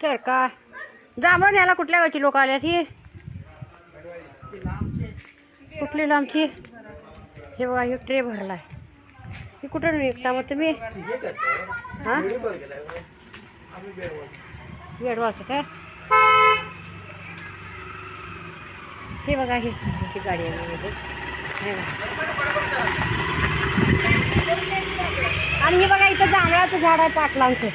तर का जांभळं न्यायला कुठल्या गावची लोक आल्यात ही कुठली लांबची हे बघा हे ट्रे भरलाय हे कुठं निघता मग तुम्ही हां वेडवाचं काय हे बघा ही गाडी आहे आणि हे बघा इथं जांभळाचं झाड आहे पाटलांचं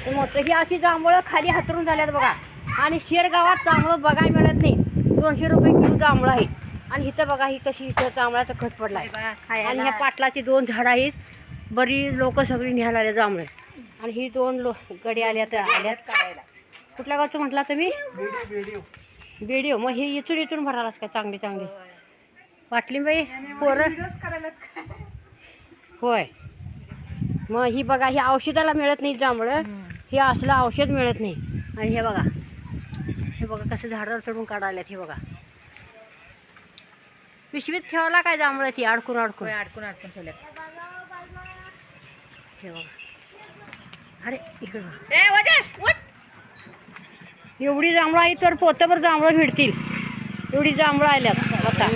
ते मोठं ही अशी जांभळं खाली हातरून झाल्यात बघा आणि शेरगावात जांभळं बघायला मिळत नाही 200 रुपये किलो जांभळं आहे आणि इथं बघा ही कशी इथं जांभळाचा खत पडलाय आणि ह्या पाटलाची 2 झाडं आहेत बरी लोक सगळी न्यायला आले जांभळे आणि ही 2 गडी आल्यात कुठल्या गावचं म्हटला तुम्ही बेडिओ मग हे इथून भरालाच काय चांगली चांगली वाटली बाई पोरं होय मग ही बघा ही औषधाला मिळत नाही जांभळं हे असलं औषध मिळत नाही आणि हे बघा कसं झाडावर चढून काढायला हे बघा पिशवीत ठेवला काय जांभळं ती अडकून ठेवल्यात हे बघा अरे इकडे एवढी जांभळं आहे तर पोतभर जांभळं भिडतील एवढी जांभळं आल्यात आता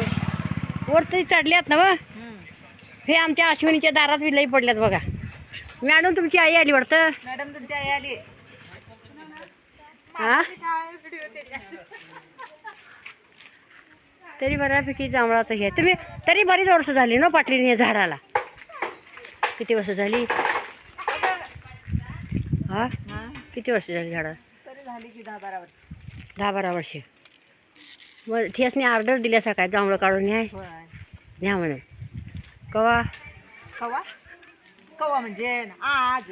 वर तरी चढल्यात ना मग हे आमच्या अश्विनीच्या दारात बी लई पडल्यात बघा मॅडम तुमची आई आली वाटतं मॅडम तुमची आई आली हा तरी बऱ्यापैकी जांभळाचं हे तुम्ही तरी बरीच वर्ष झाली ना पाटलीने या झाडाला किती वर्ष झाली हा किती वर्ष झाली झाडा तरी झाली की 10-12 वर्ष 10-12 वर्ष मग थियासने ऑर्डर दिल्या सकाळी जांभळं काढून न्या म्हणून कवा कवा कवा म्हणजे आज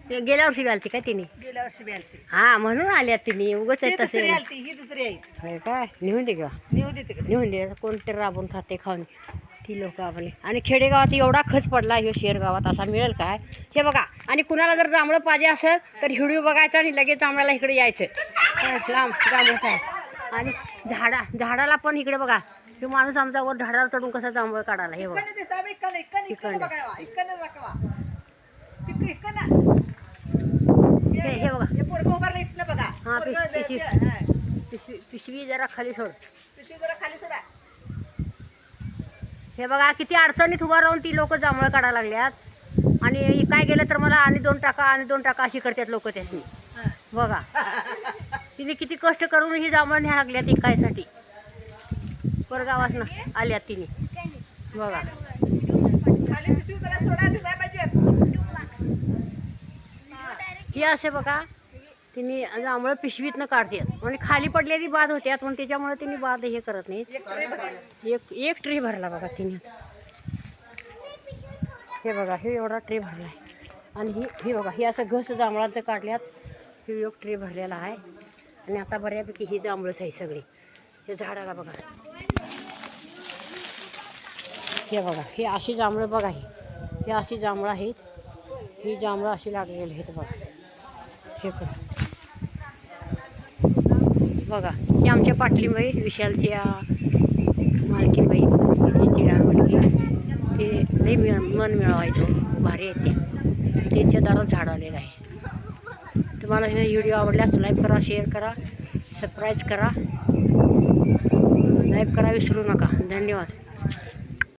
ते गेल्या वर्षी आलती काय तिने गेल्या वर्षी बी आलती हा म्हणून आल्यात तिने उगाच आहे तसे आलती ही दुसरी आई होय काय नेऊन दे किंवा नेऊ दे तिकडे नेऊन दे कोणतरी राबून खाते खाऊन ती लोक आपले आणि खेडेगावात एवढा खच पडला ह्यो शहर गावात असा मिळेल काय हे बघा आणि कुणाला जर जांभळं पाहिजे असेल तर व्हिडिओ बघायचा आणि लगेच जांभळाला इकडे यायचं लांब जांभळं काय आणि झाडाला पण इकडे बघा हे माणूस आमचा वर झाडावर चढून कसा जांभळं काढायला हे बघा हे बघा हां पिशवी जरा खाली सोड हे बघा किती अडचणीत उभा राहून ती लोक जांभळं काढायला लागल्यात आणि काय गेलं तर मला आणि 2 टाका अशी करतात लोक त्यासनी बघा तिने किती कष्ट करून ही जांभळं न्या लागल्यात इकायसाठी परगावास ना आल्यात तिने बघा ही असे बघा तिने जांभळं पिशवीतनं काढतात आणि खाली पडलेली बाद होत्यात पण त्याच्यामुळे तिने बाद हे करत नाही एक ट्रे भरला बघा तिने हे बघा हे एवढा ट्रे भरला आहे आणि ही बघा ही असं घस जांभळांचं काढल्यात हे एक ट्रे भरलेला आहे आणि आता बऱ्यापैकी ही जांभळंच आहे सगळी हे झाडाला बघा हे बघा हे अशी जांभळं बघा हे अशी जांभळं आहेत ही जांभळं अशी लागलेली आहेत बघा हे बघा ही आमच्या पाटलीबाई विशालच्या मालकीबाई त्यांची गारवडली ते लई मन मिळवायचं भारी आहे ते त्यांच्या दारात झाड आलेलं आहे तुम्हाला हे व्हिडिओ आवडल्यास लाईक करा शेअर करा सबस्क्राईब करा लाईक करा विसरू नका धन्यवाद